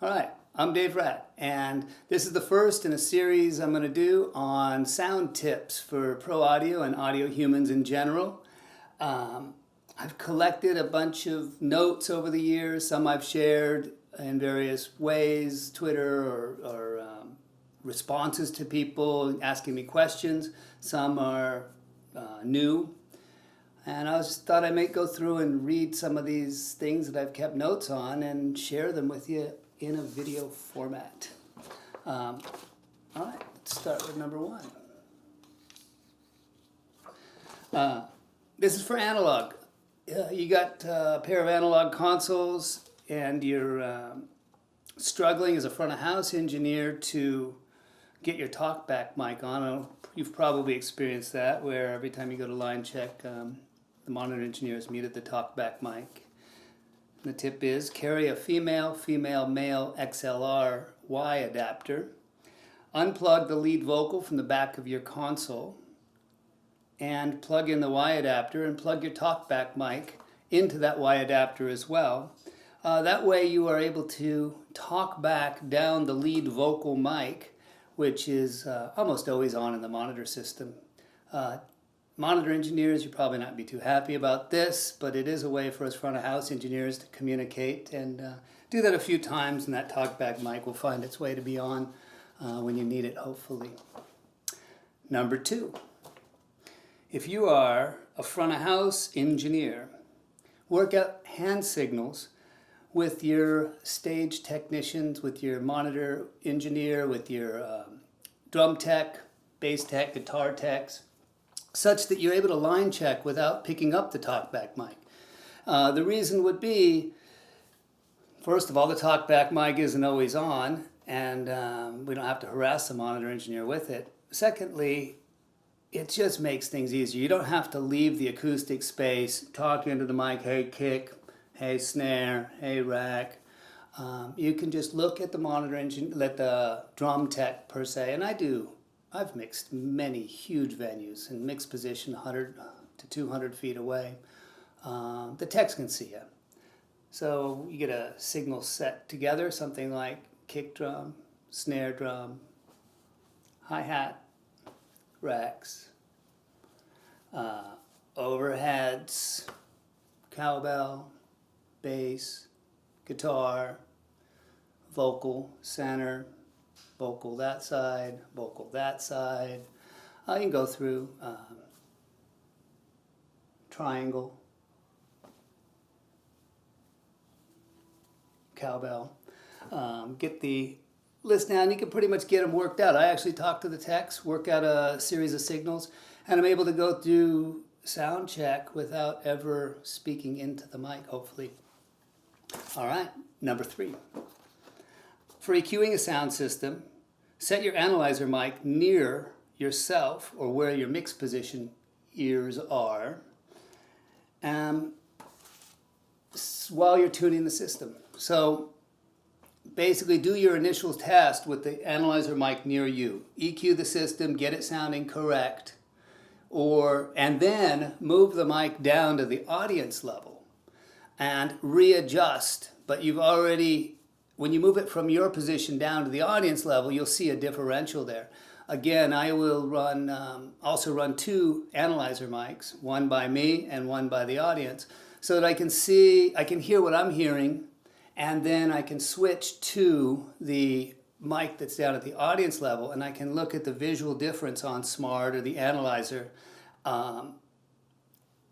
All right, I'm Dave Ratt, and this is the first in a series I'm going to do on sound tips for pro audio and audio humans in general. I've collected a bunch of notes over the years. Some I've shared in various ways, Twitter or responses to people asking me questions. Some are new. And I just thought I might go through and read some of these things that I've kept notes on and share them with you in a video format. All right, let's start with number one. This is for analog. You got a pair of analog consoles and you're struggling as a front of house engineer to get your talkback mic on. You've probably experienced that, where every time you go to line check, the monitor engineer is muted the talkback mic. The tip is carry a female, male XLR Y adapter. Unplug the lead vocal from the back of your console and plug in the Y adapter and plug your talkback mic into that Y adapter as well. That way you are able to talk back down the lead vocal mic, which is almost always on in the monitor system. Monitor engineers, you'll probably not be too happy about this, but it is a way for us front of house engineers to communicate, and do that a few times and that talkback mic will find its way to be on when you need it, hopefully. Number two, if you are a front of house engineer, work out hand signals with your stage technicians, with your monitor engineer, with your drum tech, bass tech, guitar techs, such that you're able to line check without picking up the talkback mic. The reason would be, first of all, the talkback mic isn't always on, and we don't have to harass the monitor engineer with it. Secondly, it just makes things easier. You don't have to leave the acoustic space, talk into the mic, hey kick, hey snare, hey rack. You can just look at the monitor engine, let the drum tech per se, and I've mixed many huge venues in mixed position 100 to 200 feet away. The techs can see you. So you get a signal set together, something like kick drum, snare drum, hi-hat, racks, overheads, cowbell, bass, guitar, vocal, center, vocal that side, vocal that side. You can go through triangle, cowbell. Get the list down. You can pretty much get them worked out. I actually talk to the techs, work out a series of signals, and I'm able to go through sound check without ever speaking into the mic, hopefully. All right, number three. For EQing a sound system, set your analyzer mic near yourself or where your mix position ears are while you're tuning the system. So basically do your initial test with the analyzer mic near you. EQ the system, get it sounding correct, and then move the mic down to the audience level and readjust. But when you move it from your position down to the audience level, you'll see a differential there. Again, I will also run two analyzer mics, one by me and one by the audience, so that I can hear what I'm hearing, and then I can switch to the mic that's down at the audience level, and I can look at the visual difference on SMART or the analyzer,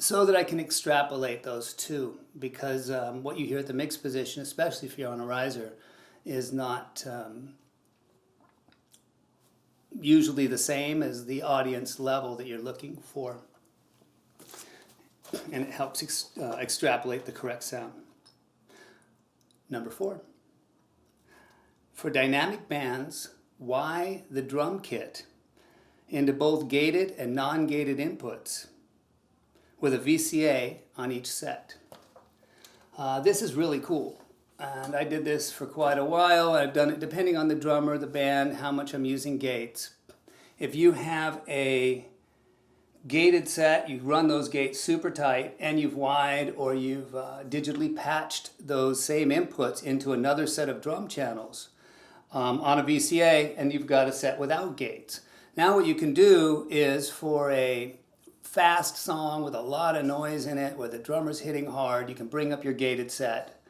so that I can extrapolate those two, because what you hear at the mix position, especially if you're on a riser, is not usually the same as the audience level that you're looking for. And it helps extrapolate the correct sound. Number four. For dynamic bands, Y the drum kit into both gated and non-gated inputs with a VCA on each set. This is really cool, and I did this for quite a while. I've done it depending on the drummer, the band, how much I'm using gates. If you have a gated set, you run those gates super tight, and you've wired or you've digitally patched those same inputs into another set of drum channels on a VCA, and you've got a set without gates. Now what you can do is, for a fast song with a lot of noise in it, where the drummer's hitting hard, you can bring up your gated set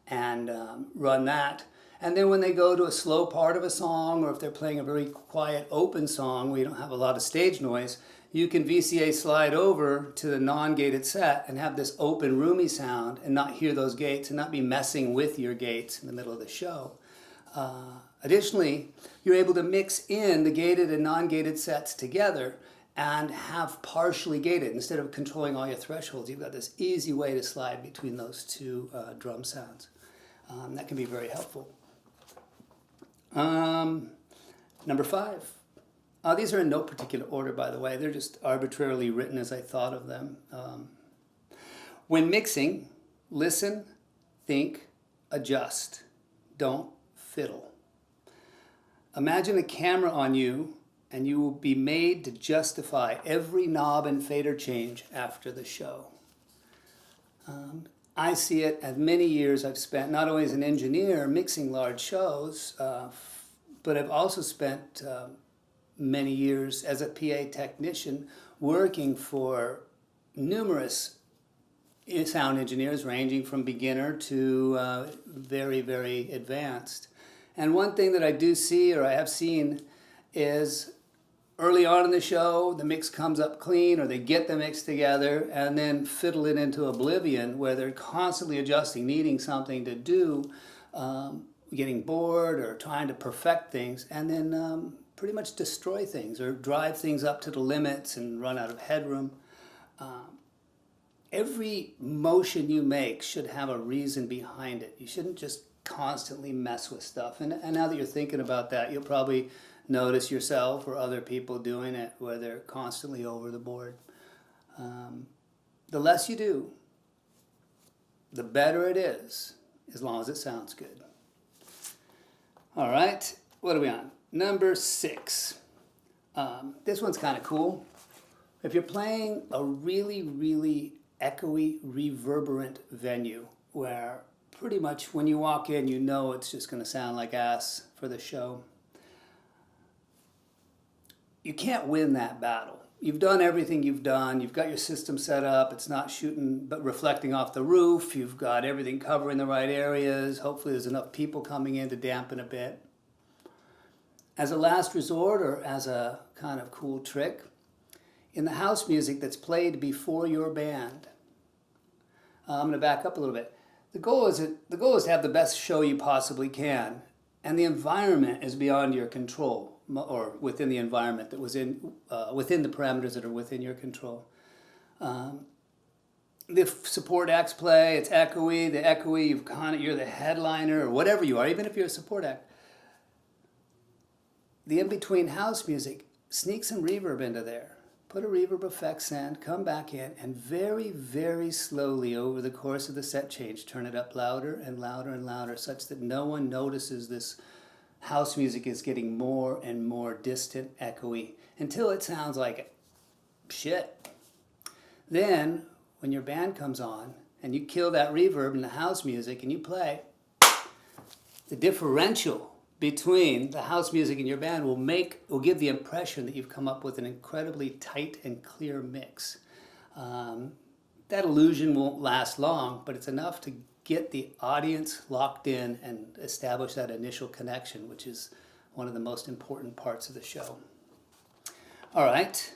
and run that. And then when they go to a slow part of a song, or if they're playing a very quiet open song where you don't have a lot of stage noise, you can VCA slide over to the non-gated set and have this open, roomy sound and not hear those gates and not be messing with your gates in the middle of the show. Additionally, you're able to mix in the gated and non-gated sets together and have partially gated. Instead of controlling all your thresholds, you've got this easy way to slide between those two drum sounds. That can be very helpful. Number 5. These are in no particular order, by the way. They're just arbitrarily written as I thought of them. When mixing, listen, think, adjust. Don't fiddle. Imagine a camera on you, and you will be made to justify every knob and fader change after the show. I see it as many years I've spent not only as an engineer mixing large shows, but I've also spent many years as a PA technician working for numerous sound engineers, ranging from beginner to very, very advanced. And one thing that I do see, or I have seen, is early on in the show, the mix comes up clean, or they get the mix together and then fiddle it into oblivion, where they're constantly adjusting, needing something to do, getting bored or trying to perfect things, and then pretty much destroy things or drive things up to the limits and run out of headroom. Every motion you make should have a reason behind it. You shouldn't just constantly mess with stuff. And now that you're thinking about that, you'll probably notice yourself or other people doing it where they're constantly over the board. The less you do, the better it is, as long as it sounds good. All right, what are we on? Number 6. This one's kind of cool. If you're playing a really, really echoey, reverberant venue where pretty much when you walk in, you know it's just going to sound like ass for the show, you can't win that battle. You've done everything you've done. You've got your system set up. It's not shooting but reflecting off the roof. You've got everything covering the right areas. Hopefully there's enough people coming in to dampen a bit. As a last resort, or as a kind of cool trick, in the house music that's played before your band, I'm going to back up a little bit. The goal is to have the best show you possibly can, and the environment is beyond your control, or within the environment that was within the parameters that are within your control. The support acts play, it's echoey. The echoey, you're the headliner or whatever you are, even if you're a support act. The in-between house music, sneak some reverb into there. Put a reverb effects in, come back in, and very, very slowly over the course of the set change, turn it up louder and louder and louder, such that no one notices this house music is getting more and more distant, echoey, until it sounds like shit. Then, when your band comes on, and you kill that reverb in the house music and you play, the differential between the house music and your band will give the impression that you've come up with an incredibly tight and clear mix. That illusion won't last long, but it's enough to get the audience locked in and establish that initial connection, which is one of the most important parts of the show. All right.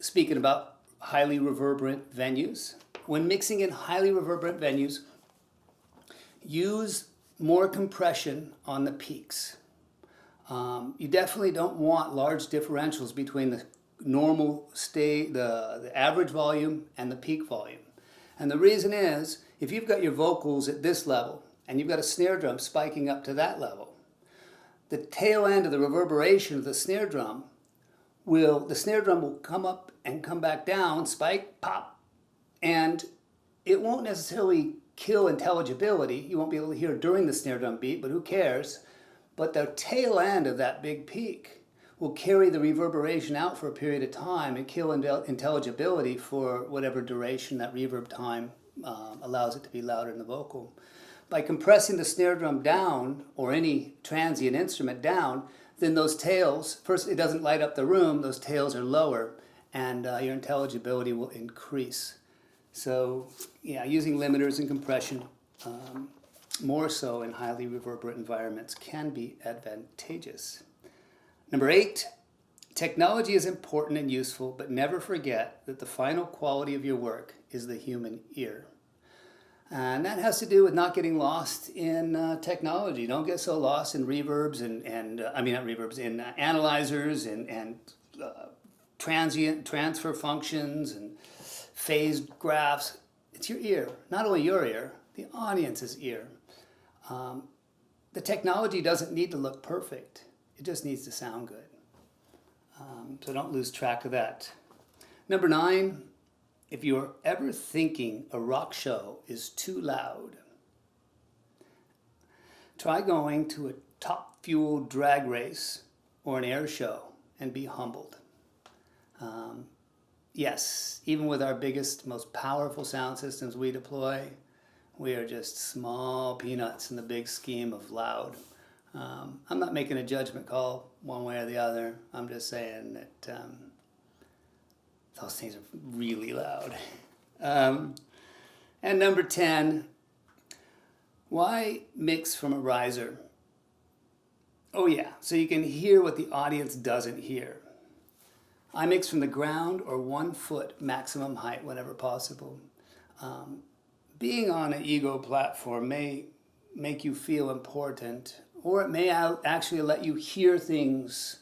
Speaking about highly reverberant venues, when mixing in highly reverberant venues, use more compression on the peaks. You definitely don't want large differentials between the normal the average volume and the peak volume. And the reason is, if you've got your vocals at this level and you've got a snare drum spiking up to that level, the tail end of the reverberation of the snare drum will come up and come back down, spike, pop, and it won't necessarily kill intelligibility. You won't be able to hear during the snare drum beat, but who cares? But the tail end of that big peak will carry the reverberation out for a period of time and kill intelligibility for whatever duration that reverb time allows it to be louder in the vocal. By compressing the snare drum down, or any transient instrument down, then those tails, first it doesn't light up the room, those tails are lower, and your intelligibility will increase. So yeah, using limiters and compression, more so in highly reverberant environments, can be advantageous. Number 8, technology is important and useful, but never forget that the final quality of your work is the human ear. And that has to do with not getting lost in technology. Don't get so lost in reverbs in analyzers and transient transfer functions and phase graphs. It's your ear, not only your ear, the audience's ear. The technology doesn't need to look perfect. It just needs to sound good. So don't lose track of that. Number 9, if you're ever thinking a rock show is too loud, try going to a top-fueled drag race or an air show and be humbled. Yes, even with our biggest, most powerful sound systems we deploy, we are just small peanuts in the big scheme of loud. I'm not making a judgment call one way or the other. I'm just saying that those things are really loud. And number 10, why mix from a riser? Oh yeah, so you can hear what the audience doesn't hear. I mix from the ground or 1 foot maximum height whenever possible. Being on an ego platform may make you feel important, or it may actually let you hear things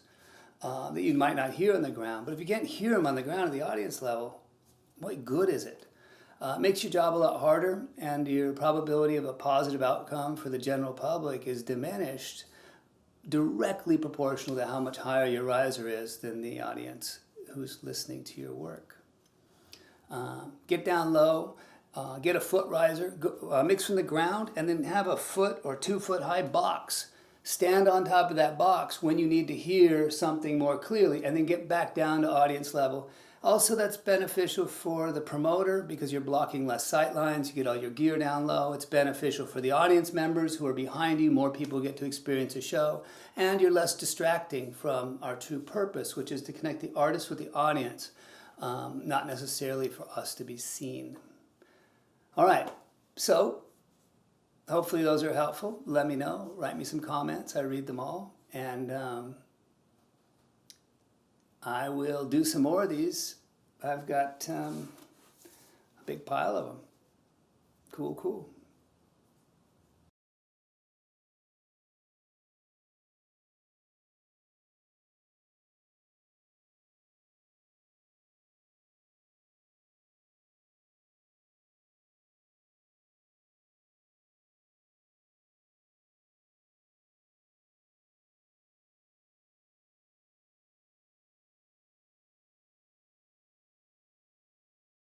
that you might not hear on the ground. But if you can't hear them on the ground at the audience level, what good is it? It makes your job a lot harder, and your probability of a positive outcome for the general public is diminished, directly proportional to how much higher your riser is than the audience who's listening to your work. Get down low, get a foot riser, mix from the ground, and then have a 1 foot or 2 foot high box. Stand on top of that box when you need to hear something more clearly, and then get back down to audience level. Also, that's beneficial for the promoter because you're blocking less sight lines, you get all your gear down low. It's beneficial for the audience members who are behind you, more people get to experience a show, and you're less distracting from our true purpose, which is to connect the artist with the audience, not necessarily for us to be seen. All right, so hopefully those are helpful. Let me know, write me some comments, I read them all, and I will do some more of these. I've got a big pile of them. Cool.